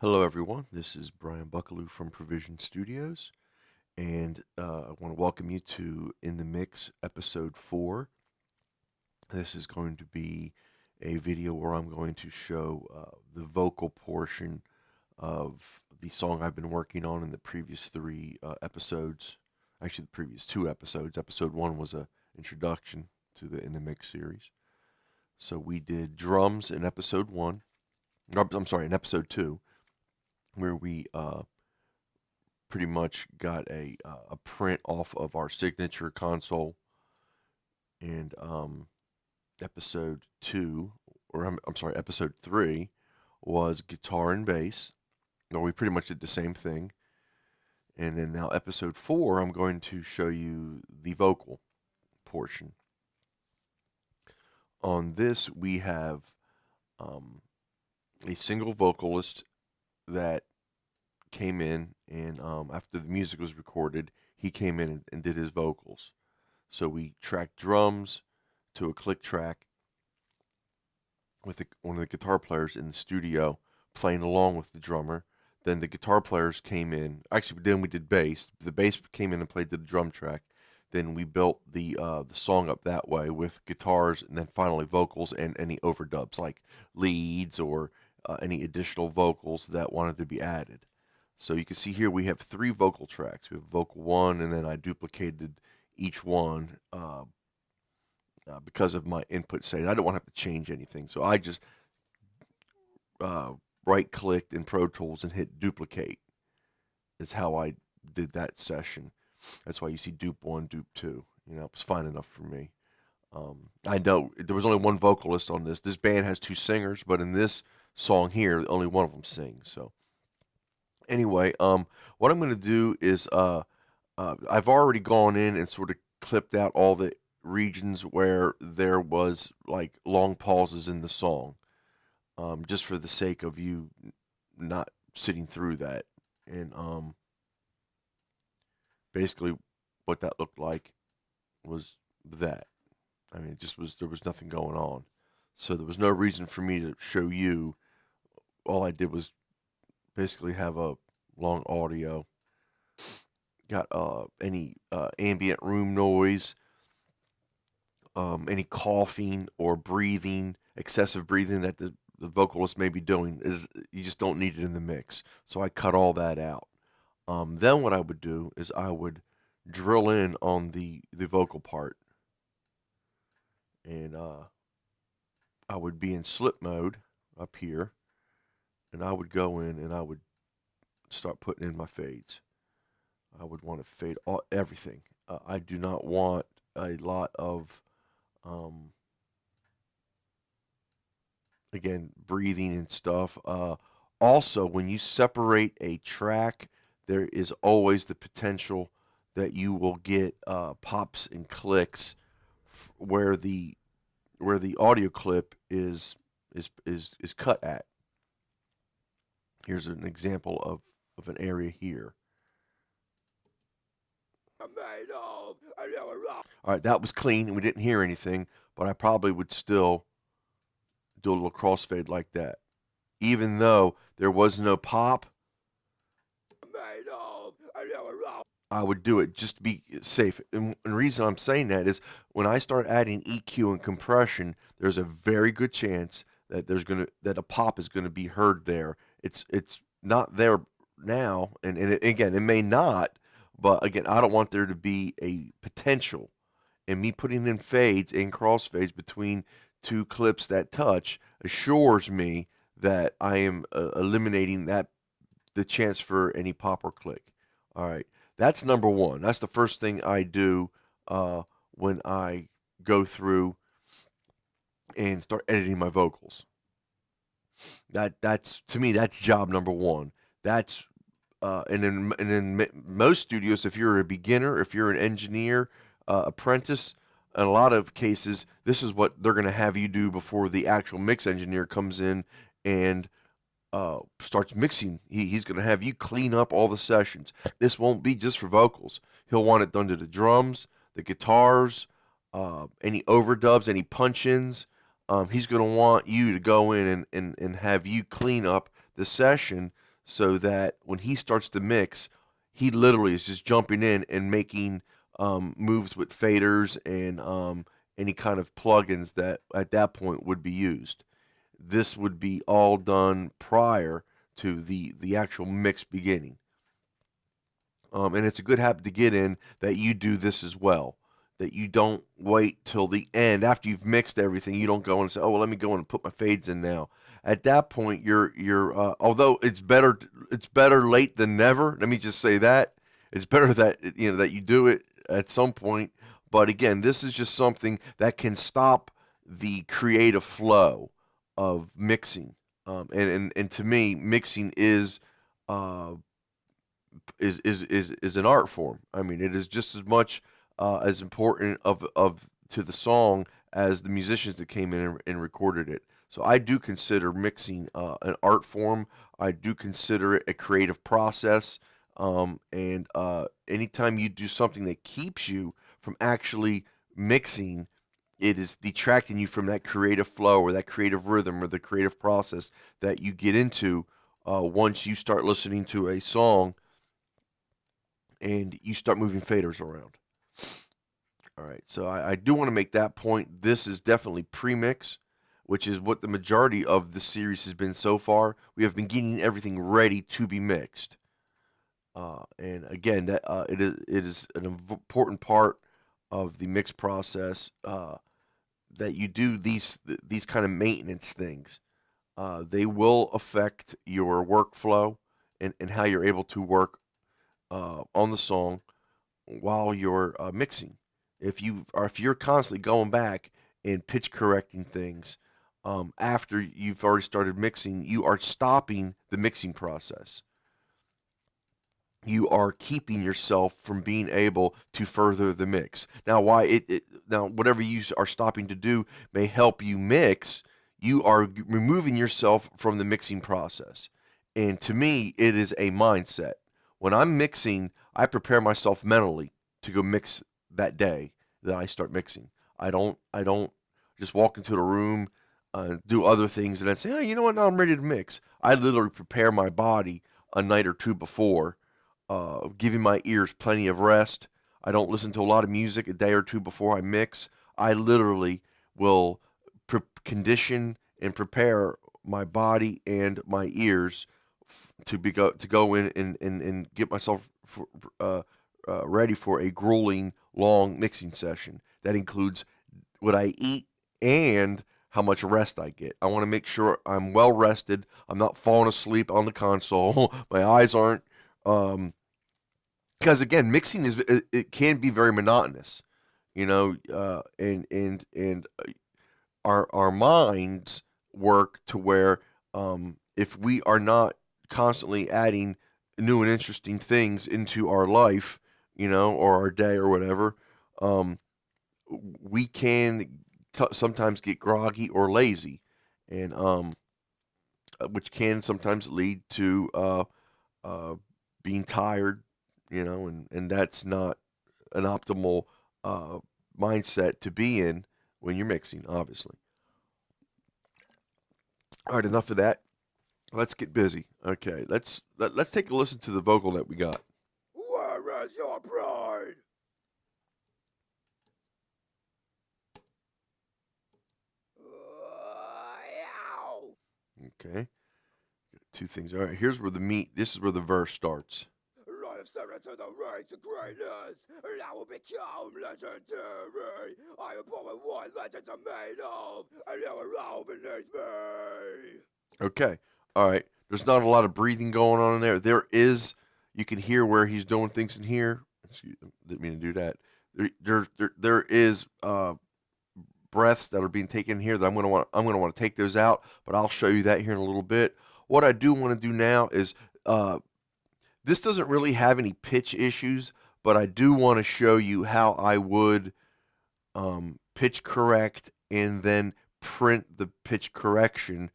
Hello, everyone. This is Brian Buckalew from Provision Studios, and I want to welcome you to In the Mix episode 4. This is going to be a video where I'm going to show the vocal portion of the song I've been working on in the previous three episodes. Actually, the previous two episodes. Episode 1 was a introduction to the In the Mix series. So we did drums in episode 1. I'm sorry, in episode 2, where we pretty much got a print off of our signature console. And episode 2, or I'm sorry, episode 3 was guitar and bass. No, we pretty much did the same thing. And then now episode 4, I'm going to show you the vocal portion. On this, we have a single vocalist that came in, and after the music was recorded, he came in and did his vocals. So we tracked drums to a click track with one of the guitar players in the studio playing along with the drummer. Then the guitar players came in. Actually, then we did bass. The bass came in and played the drum track. Then we built the song up that way with guitars, and then finally vocals and any overdubs like leads or any additional vocals that wanted to be added. So you can see here we have 3 vocal tracks. We have vocal 1, and then I duplicated each one because of my input setting. I don't want to have to change anything, so I just right-clicked in Pro Tools and hit duplicate. Is how I did that session. That's why you see dupe 1, dupe 2. You know, it was fine enough for me. I know there was only one vocalist on this. This band has 2 singers, but in this song here, only one of them sings. So anyway, what I'm going to do is I've already gone in and sort of clipped out all the regions where there was like long pauses in the song, just for the sake of you not sitting through that. And basically, what that looked like was that. I mean, it just was there was nothing going on, so there was no reason for me to show you. All I did was basically have a long audio. Got any ambient room noise, any coughing or breathing, excessive breathing that the vocalist may be doing is you just don't need it in the mix. So I cut all that out. Then what I would do is I would drill in on the vocal part, and I would be in slip mode up here, and I would go in and I would start putting in my fades. I would want to fade everything. I do not want a lot of, um, again, breathing and stuff. Also, when you separate a track, there is always the potential that you will get pops and clicks where the audio clip is cut at. Here's an example of an area here. All right, that was clean and we didn't hear anything, but I probably would still do a little crossfade like that. Even though there was no pop, I would do it just to be safe. And the reason I'm saying that is when I start adding EQ and compression, there's a very good chance that that a pop is gonna be heard there. It's not there now, and again, it may not, but again, I don't want there to be a potential. And me putting in fades and crossfades between 2 clips that touch assures me that I am eliminating the chance for any pop or click. All right, that's number 1. That's the first thing I do when I go through and start editing my vocals. That's to me that's job number 1. That's and in most studios, if you're a beginner, if you're an engineer, apprentice, in a lot of cases, this is what they're going to have you do before the actual mix engineer comes in and starts mixing. He's going to have you clean up all the sessions. This won't be just for vocals. He'll want it done to the drums, the guitars, any overdubs, any punch-ins. He's going to want you to go in and have you clean up the session so that when he starts to mix, he literally is just jumping in and making moves with faders and any kind of plugins that at that point would be used. This would be all done prior to the actual mix beginning. And it's a good habit to get in that you do this as well. That you don't wait till the end after you've mixed everything. You don't go and say, "Oh, well, let me go and put my fades in now." At that point, you're although it's better late than never. Let me just say that it's better that that you do it at some point. But again, this is just something that can stop the creative flow of mixing. And to me, mixing uh, is an art form. I mean, it is just as much as important of to the song as the musicians that came in and recorded it. So I do consider mixing an art form. I do consider it a creative process. And anytime you do something that keeps you from actually mixing, it is detracting you from that creative flow or that creative rhythm or the creative process that you get into once you start listening to a song and you start moving faders around. All right, so I do want to make that point. This is definitely premix, which is what the majority of the series has been so far. We have been getting everything ready to be mixed, and again, that it is an important part of the mix process that you do these kind of maintenance things. They will affect your workflow and how you're able to work on the song while you're mixing. If you're constantly going back and pitch correcting things after you've already started mixing, you are stopping the mixing process. You are keeping yourself from being able to further the mix. Now, why now whatever you are stopping to do may help you mix, you are removing yourself from the mixing process. And to me, it is a mindset. When I'm mixing, I prepare myself mentally to go mix that day that I start mixing. I don't just walk into the room, do other things, and then say, oh, you know what? Now I'm ready to mix. I literally prepare my body a night or two before, giving my ears plenty of rest. I don't listen to a lot of music a day or two before I mix. I literally will condition and prepare my body and my ears to go in and get myself ready for a grueling long mixing session. That includes what I eat and how much rest I get. I want to make sure I'm well rested. I'm not falling asleep on the console. My eyes aren't because again, mixing it can be very monotonous, and our minds work to where if we are not constantly adding new and interesting things into our life, or our day or whatever, um, we can sometimes get groggy or lazy, and which can sometimes lead to uh, being tired, and that's not an optimal uh, mindset to be in when you're mixing, obviously. All right, enough of that. Let's get busy. Okay, let's take a listen to the vocal that we got. Where is your pride? Okay, two things. All right, here's where the meat. This is where the verse starts. I have stepped into the ranks of greatness, and I will become legendary. I am born with what legends are made of, and you are all beneath me. Okay, all right. There's not a lot of breathing going on in there. You can hear where he's doing things in here. Excuse me, didn't mean to do that. There is breaths that are being taken here that I'm gonna want to take those out, but I'll show you that here in a little bit. What I do want to do now is this doesn't really have any pitch issues, but I do want to show you how I would pitch correct and then print the pitch correction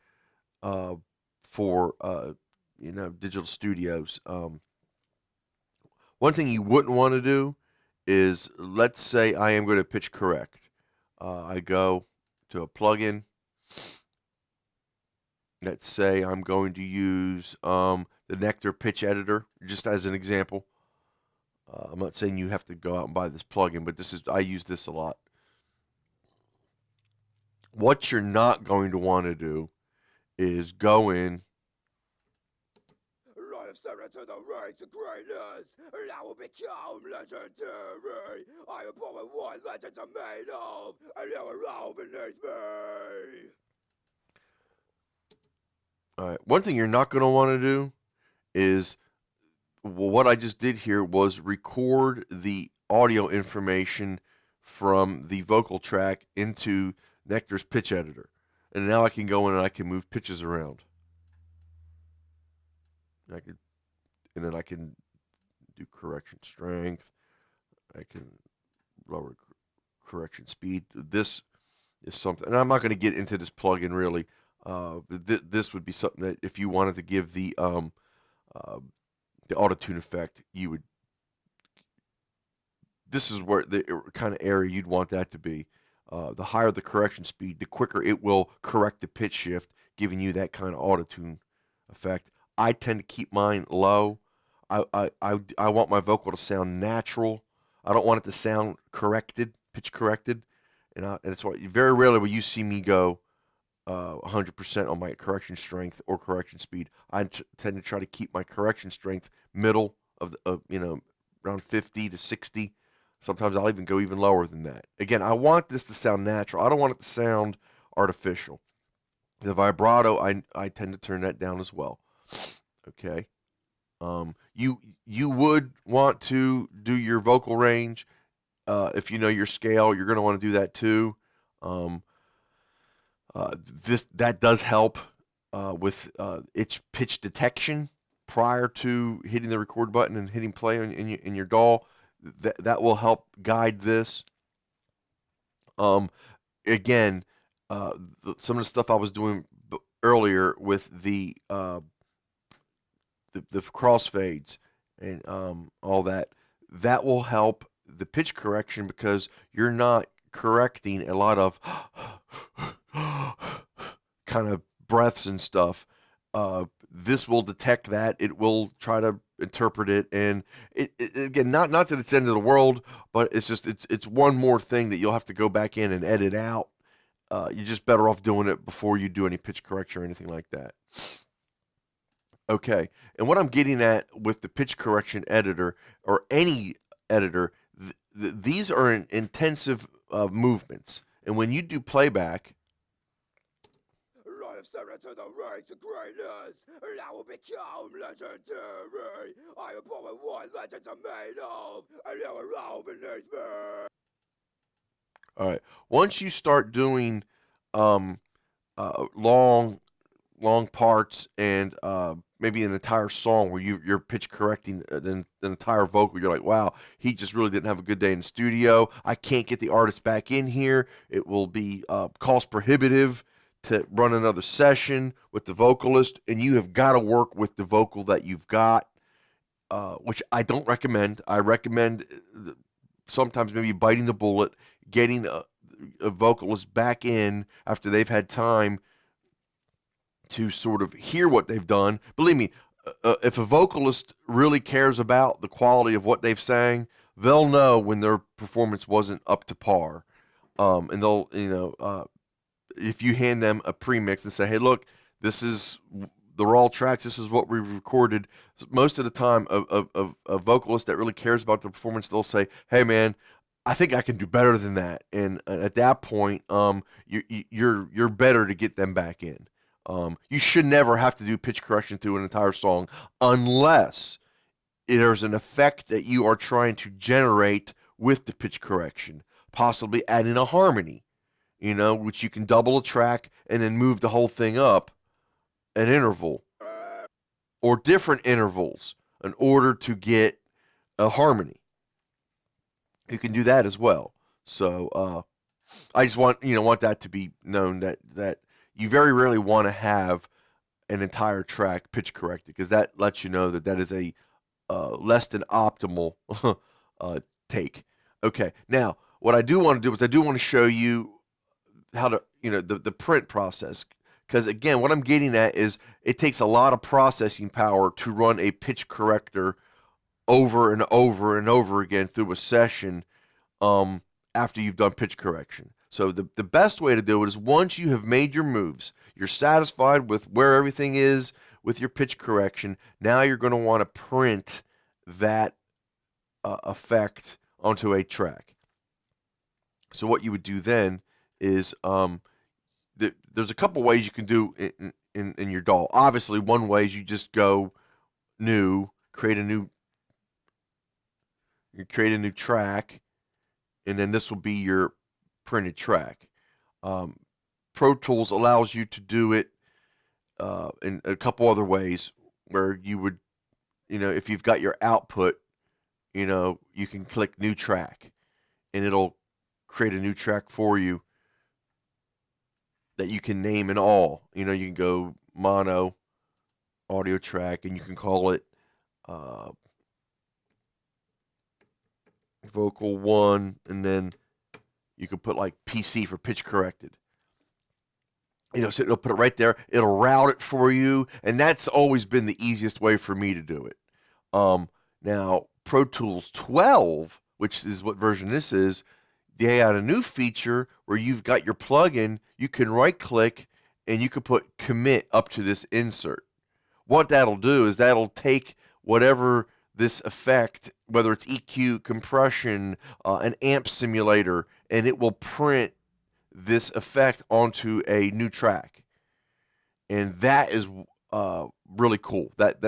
uh, for digital studios. One thing you wouldn't want to do is, let's say I am going to pitch correct. I go to a plugin, let's say I'm going to use the Nectar pitch editor just as an example. I'm not saying you have to go out and buy this plugin, but I use this a lot. What you're not going to want to do is go in. I have stepped into the ranks of greatness, and I will become legendary. I am born with what legends are made of, and you are all beneath me. All right. One thing you're not going to want to do is, well, what I just did here was record the audio information from the vocal track into Nectar's pitch editor. And now I can go in and I can move pitches around. And then I can do correction strength. I can lower correction speed. This is something, and I'm not going to get into this plugin really. This would be something that if you wanted to give the auto-tune effect, you would. This is where the kind of area you'd want that to be. The higher the correction speed, the quicker it will correct the pitch shift, giving you that kind of auto-tune effect. I tend to keep mine low. I want my vocal to sound natural. I don't want it to sound corrected, pitch corrected, and it's why very rarely will you see me go 100% on my correction strength or correction speed. I tend to try to keep my correction strength middle of around 50 to 60. Sometimes I'll even go even lower than that. Again, I want this to sound natural. I don't want it to sound artificial. The vibrato, I tend to turn that down as well. Okay. You would want to do your vocal range. If you know your scale, you're going to want to do that too. That does help with pitch detection prior to hitting the record button and hitting play in your DAW. That will help guide this. Again, some of the stuff I was doing earlier with the crossfades and all that will help the pitch correction because you're not correcting a lot of kind of breaths and stuff. This will detect that. It will try to interpret it, and it again, not that it's the end of the world, but it's just it's one more thing that you'll have to go back in and edit out. You're just better off doing it before you do any pitch correction or anything like that. Okay, and what I'm getting at with the pitch correction editor or any editor, these are intensive movements, and when you do playback, I have stepped into the ranks of greatness, and I will become legendary. I am born with what legends are made of, and you are all beneath me. all right, once you start doing long parts and maybe an entire song where you're pitch correcting an entire vocal, you're like, wow, he just really didn't have a good day in the studio. I can't get the artist back in here. It will be cost prohibitive to run another session with the vocalist, and you have got to work with the vocal that you've got, which I don't recommend. I recommend sometimes maybe biting the bullet, getting a vocalist back in after they've had time to sort of hear what they've done. Believe me, if a vocalist really cares about the quality of what they've sang, they'll know when their performance wasn't up to par. And they'll, if you hand them a premix and say, hey, look, this is the raw tracks, this is what we recorded. Most of the time, a vocalist that really cares about the performance, they'll say, hey, man, I think I can do better than that. And at that point, you're better to get them back in. You should never have to do pitch correction through an entire song unless there's an effect that you are trying to generate with the pitch correction, possibly adding a harmony, which you can double a track and then move the whole thing up an interval or different intervals in order to get a harmony. You can do that as well. So I just want that to be known that you very rarely want to have an entire track pitch corrected because that lets you know that is a less than optimal take. Okay, now what I do want to do is I do want to show you how to the print process because again, what I'm getting at is it takes a lot of processing power to run a pitch corrector over and over and over again through a session um, after you've done pitch correction. So the best way to do it is once you have made your moves, you're satisfied with where everything is with your pitch correction. Now you're going to want to print that effect onto a track. So what you would do then is there's a couple ways you can do in your DAW. Obviously, one way is you just go new, create a new track, and then this will be your printed track. Pro Tools allows you to do it in a couple other ways where you would, if you've got your output, you can click new track and it'll create a new track for you that you can name in all. You can go mono audio track and you can call it vocal 1, and then you can put like PC for pitch corrected. So it'll put it right there. It'll route it for you, and that's always been the easiest way for me to do it. Now, Pro Tools 12, which is what version this is, they add a new feature where you've got your plugin. You can right-click, and you can put commit up to this insert. What that'll do is that'll take whatever this effect, whether it's EQ, compression, an amp simulator, and it will print this effect onto a new track, and that is really cool. That's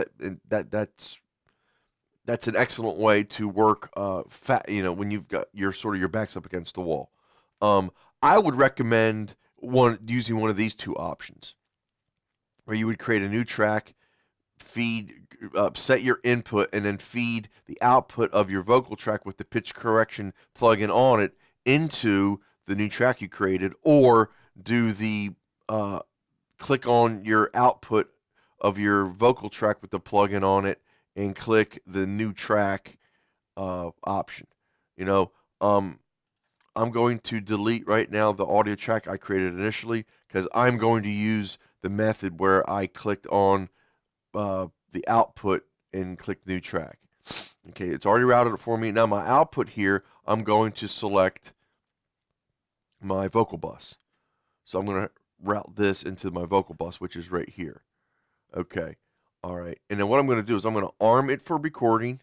an excellent way to work. When you've got your backs up against the wall. I would recommend using one of these two options, where you would create a new track, set your input, and then feed the output of your vocal track with the pitch correction plugin on it into the new track you created, or do the click on your output of your vocal track with the plugin on it and click the new track option. I'm going to delete right now the audio track I created initially because I'm going to use the method where I clicked on the output and click new track. Okay, it's already routed it for me. Now my output here, I'm going to select my vocal bus. So I'm going to route this into my vocal bus, which is right here. Okay. All right. And then what I'm going to do is I'm going to arm it for recording.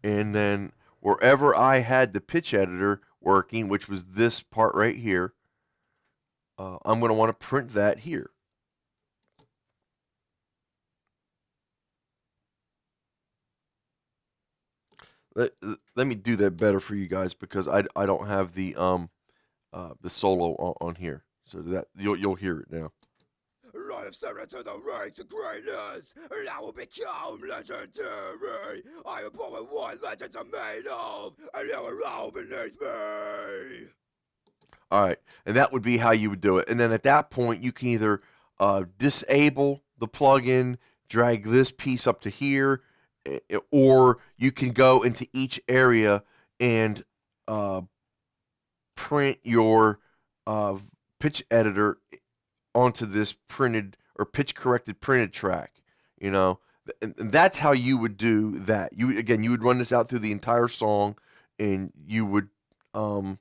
And then wherever I had the pitch editor working, which was this part right here, I'm going to want to print that here. Let me do that better for you guys because I don't have the solo on here, so that you'll hear it now. I have stepped into the ranks of greatness, and I will become legendary. I am born with what legends are made of, and you are all beneath me. All right, and that would be how you would do it. And then at that point, you can either disable the plugin, drag this piece up to here, or you can go into each area and print your pitch editor onto this printed or pitch corrected printed track. And that's how you would do that. You would run this out through the entire song, and you would and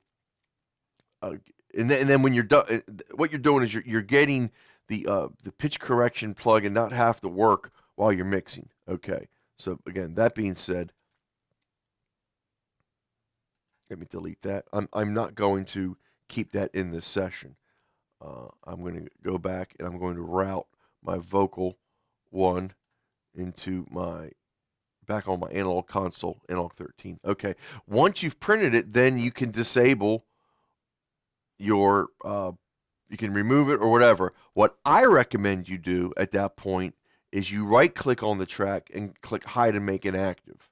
then when you're done, what you're doing is you're getting the pitch correction plug and not have to work while you're mixing. Okay. So again, that being said, let me delete that. I'm not going to keep that in this session. I'm going to go back and I'm going to route my vocal 1 into back on my analog console, analog 13. Okay. Once you've printed it, then you can disable your, you can remove it or whatever. What I recommend you do at that point is you right click on the track and click hide and make inactive.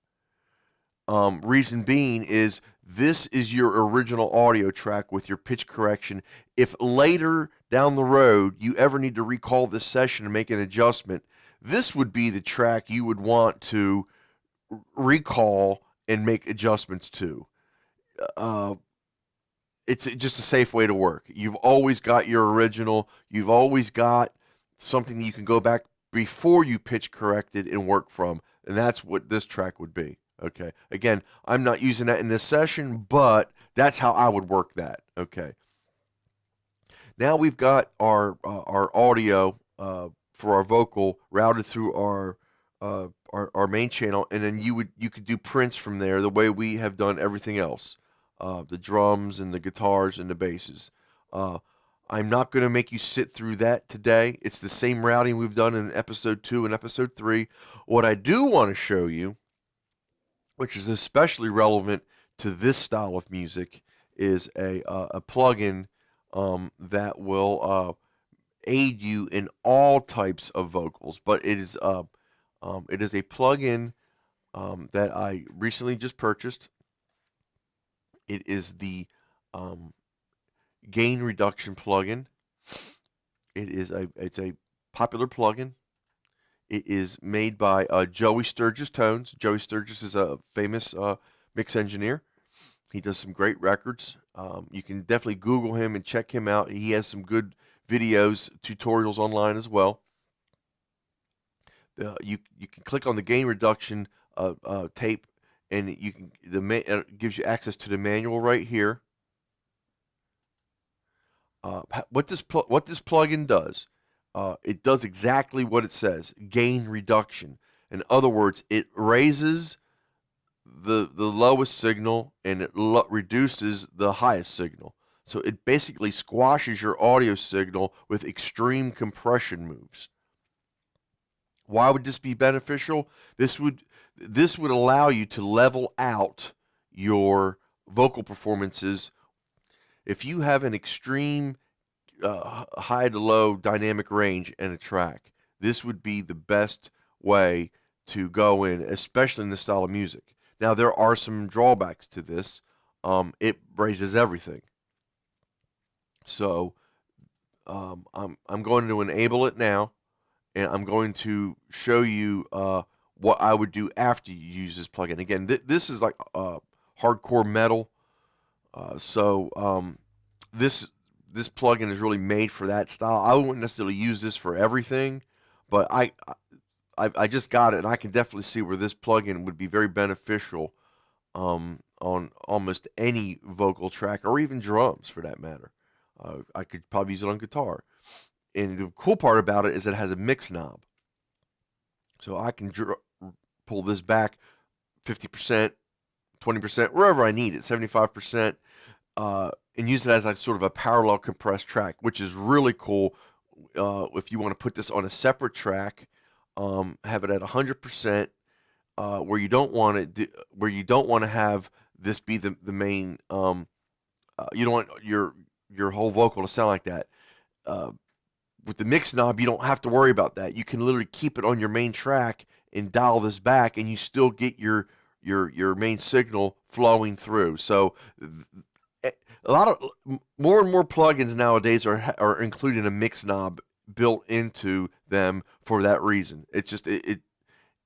Reason being is this is your original audio track with your pitch correction. If later down the road you ever need to recall this session and make an adjustment, this would be the track you would want to recall and make adjustments to. it's just a safe way to work. You've always got your original. You've always got something you can go back before you pitch corrected and work from, and that's what this track would be. Okay. Again, I'm not using that in this session, but that's how I would work that. Okay. Now we've got our audio for our vocal routed through our main channel, and then you could do prints from there the way we have done everything else, the drums and the guitars and the basses. Uh, I'm not going to make you sit through that today. It's the same routing we've done in episode 2 and episode 3. What I do want to show you, which is especially relevant to this style of music, is a plugin that will aid you in all types of vocals. But it is a plugin that I recently just purchased. It is the um, gain reduction plugin. It's a popular plugin. It is made by Joey Sturgis Tones. Joey Sturgis is a famous mix engineer. He does some great records. You can definitely Google him and check him out. He has some good videos, tutorials online as well. You can click on the gain reduction tape, and you can gives you access to the manual right here. What this plugin does, it does exactly what it says: gain reduction. In other words, it raises the lowest signal and it reduces the highest signal. So it basically squashes your audio signal with extreme compression moves. Why would this be beneficial? This would allow you to level out your vocal performances. If you have an extreme high to low dynamic range in a track, this would be the best way to go in, especially in this style of music. Now, there are some drawbacks to this. It raises everything. So I'm going to enable it now, and I'm going to show you what I would do after you use this plugin. Again, this is like hardcore metal, so this plugin is really made for that style. I wouldn't necessarily use this for everything, but I just got it, and I can definitely see where this plugin would be very beneficial on almost any vocal track or even drums for that matter. I could probably use it on guitar. And the cool part about it is it has a mix knob. So I can pull this back 50%, 20%, wherever I need it, 75%, and use it as like sort of a parallel compressed track, which is really cool. If you want to put this on a separate track, have it at 100%, where you don't want to have this be the main. You don't want your whole vocal to sound like that. With the mix knob, you don't have to worry about that. You can literally keep it on your main track and dial this back, and you still get your main signal flowing through. So a lot of more and more plugins nowadays are including a mix knob built into them for that reason. It's just it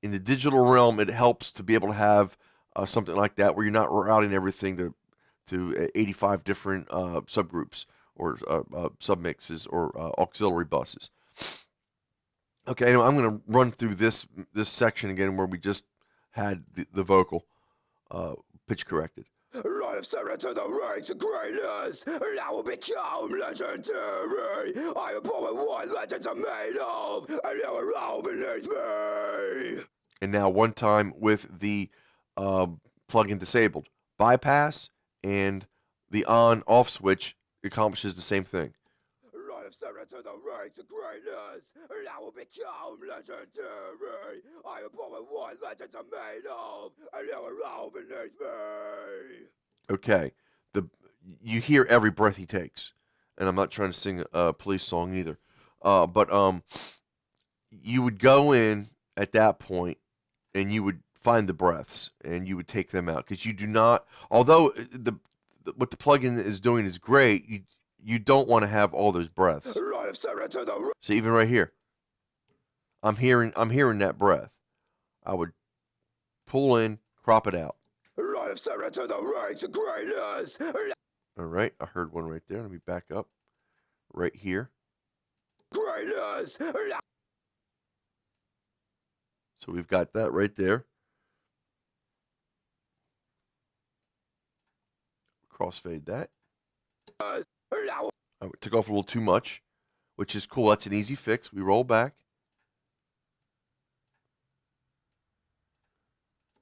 in the digital realm, it helps to be able to have something like that where you're not routing everything to 85 different subgroups or submixes or auxiliary buses. Okay, anyway, I'm going to run through this section again where we just had the vocal pitch corrected. I have stepped into the ranks of greatness, and I will become legendary. I am born with what legends are made of, and they will all beneath me. And now one time with the plugin disabled. Bypass and the on-off switch accomplishes the same thing. I have stepped into the ranks of greatness, and I will become legendary. I am born with what legends are made of, and they will all beneath me. Okay, you hear every breath he takes, and I'm not trying to sing a police song either, but you would go in at that point, and you would find the breaths, and you would take them out because you do not. Although what the plugin is doing is great, you don't want to have all those breaths. So even right here, I'm hearing that breath. I would pull in, crop it out. I have stepped into the ranks of greatness. All right, I heard one right there. Let me back up right here. Greatness. So we've got that right there. Crossfade that. I took off a little too much, which is cool. That's an easy fix. We roll back.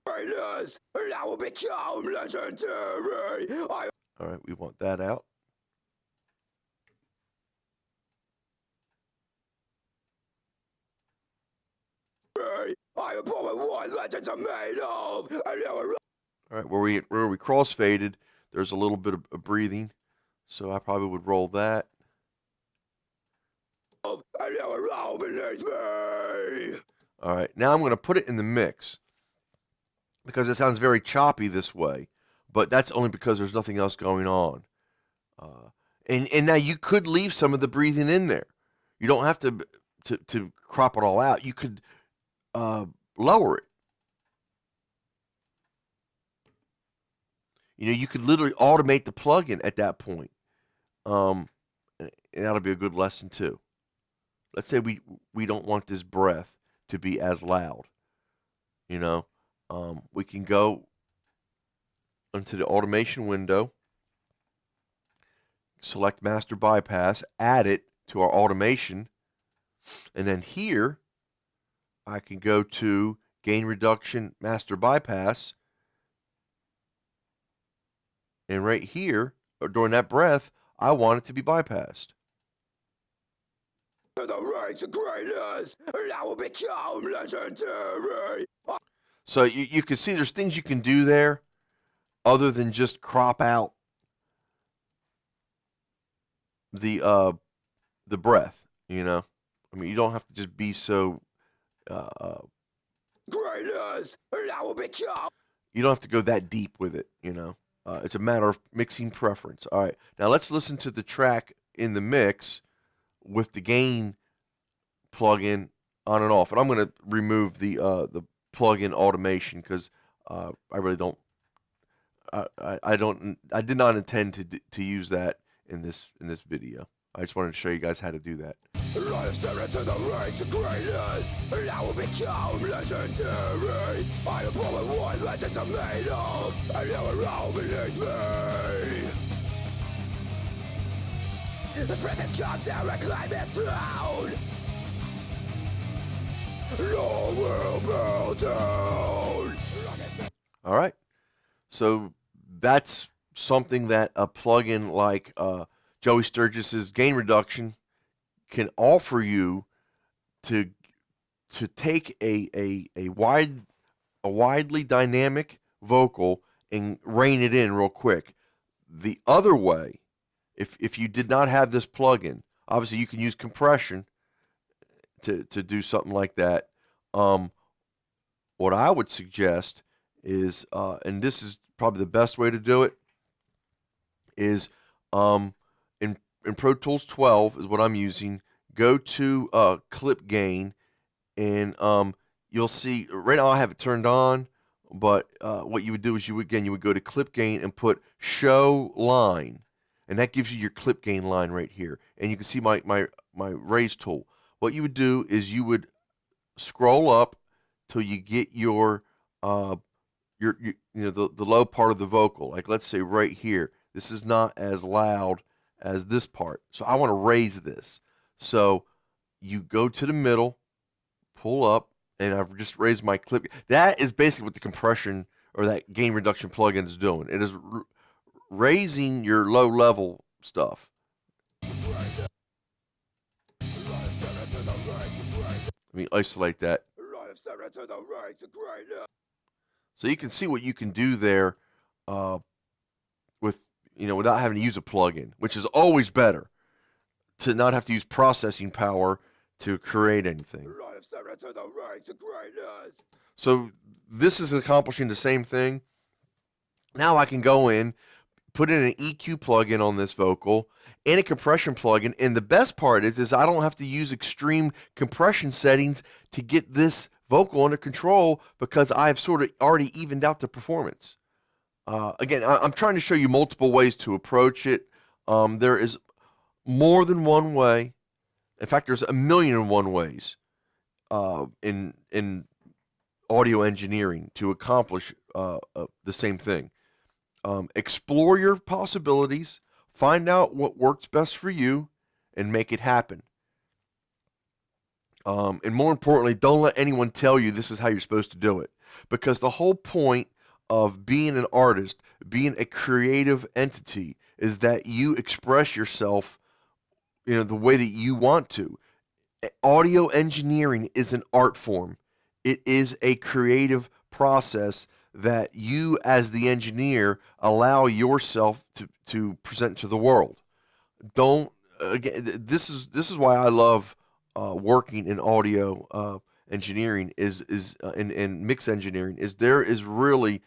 Greatness. I will become legendary. All right, we want that out. I am what legends are made of. All right, where we crossfaded, there's a little bit of breathing, so I probably would roll that. All right, now I'm going to put it in the mix because it sounds very choppy this way, but that's only because there's nothing else going on. And now you could leave some of the breathing in there. You don't have to crop it all out. You could lower it. You know, you could literally automate the plugin at that point. And that'll be a good lesson too. Let's say we don't want this breath to be as loud. You know, we can go into the automation window, select master bypass, add it to our automation, and then here I can go to gain reduction master bypass, and right here, or during that breath, I want it to be bypassed. The race of greatness, and I will become legendary. So you can see there's things you can do there other than just crop out the breath, you know. I mean, you don't have to just be so greatness, and I will become. You don't have to go that deep with it, you know. It's a matter of mixing preference. All right, now let's listen to the track in the mix with the gain plugin on and off. And I'm going to remove the plugin automation because I really don't. I did not intend to use that in this video. I just wanted to show you guys how to do that. I step into the ranks of greatness, and I will become legendary. I am all what legends are made of, and you are all beneath me. The princess comes to reclaim his throne. All will bow down. All right, so that's something that a plugin like Joey Sturgis's gain reduction can offer you to take a widely dynamic vocal and rein it in real quick. The other way, if you did not have this plugin, obviously you can use compression to do something like that. What I would suggest is, and this is probably the best way to do it, is in Pro Tools 12 is what I'm using. Go to clip gain, and you'll see right now I have it turned on. But what you would do is you would go to clip gain and put show line, and that gives you your clip gain line right here. And you can see my raise tool. What you would do is you would scroll up till you get your you know the low part of the vocal. Like let's say right here, this is not as loud as this part, so I want to raise this. So you go to the middle, pull up, and I've just raised my clip. That is basically what the compression or that gain reduction plugin is doing. It is raising your low level stuff. Let me isolate that. So you can see what you can do there with, you know, without having to use a plugin, which is always better to not have to use processing power to create anything. So this is accomplishing the same thing. Now I can go in, put in an EQ plugin on this vocal and a compression plugin. And the best part is I don't have to use extreme compression settings to get this vocal under control because I've sort of already evened out the performance. Again, I'm trying to show you multiple ways to approach it. There is more than one way. In fact, there's a million and one ways in audio engineering to accomplish the same thing. Explore your possibilities, find out what works best for you, and make it happen. And more importantly, don't let anyone tell you this is how you're supposed to do it. Because the whole point of being an artist, being a creative entity, is that you express yourself, the way that you want to. Audio engineering is an art form. It is a creative process that you, as the engineer, allow yourself to present to the world. Don't again. This is why I love working in audio engineering in mix engineering. Is there is really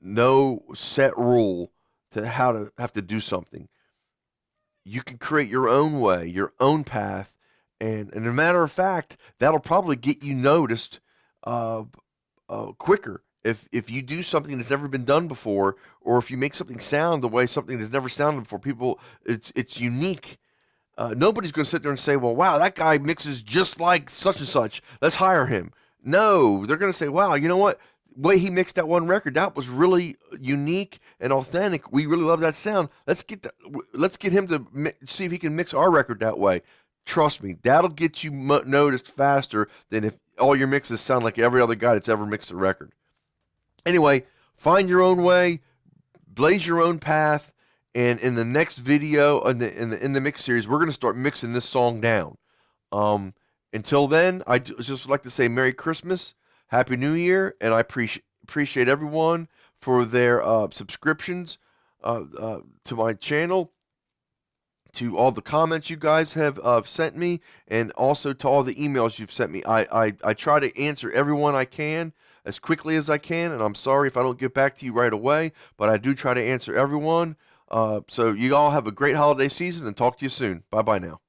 no set rule to how to have to do something. You can create your own way, your own path, and a matter of fact, that'll probably get you noticed uh, quicker. If you do something that's never been done before, or if you make something sound the way something that's never sounded before, people, it's unique. Nobody's going to sit there and say, "Well, wow, that guy mixes just like such and such. Let's hire him." No, they're going to say, "Wow, you know what? Way he mixed that one record, that was really unique and authentic. We really love that sound. Let's get him to see if he can mix our record that way." Trust me, that'll get you noticed faster than if all your mixes sound like every other guy that's ever mixed a record. Anyway, find your own way, blaze your own path, and in the next video in the mix series, we're going to start mixing this song down. Until then, I just would like to say Merry Christmas, Happy New Year, and I appreciate everyone for their subscriptions to my channel, to all the comments you guys have sent me, and also to all the emails you've sent me. I try to answer everyone I can as quickly as I can, and I'm sorry if I don't get back to you right away, but I do try to answer everyone. So you all have a great holiday season, and talk to you soon. Bye-bye now.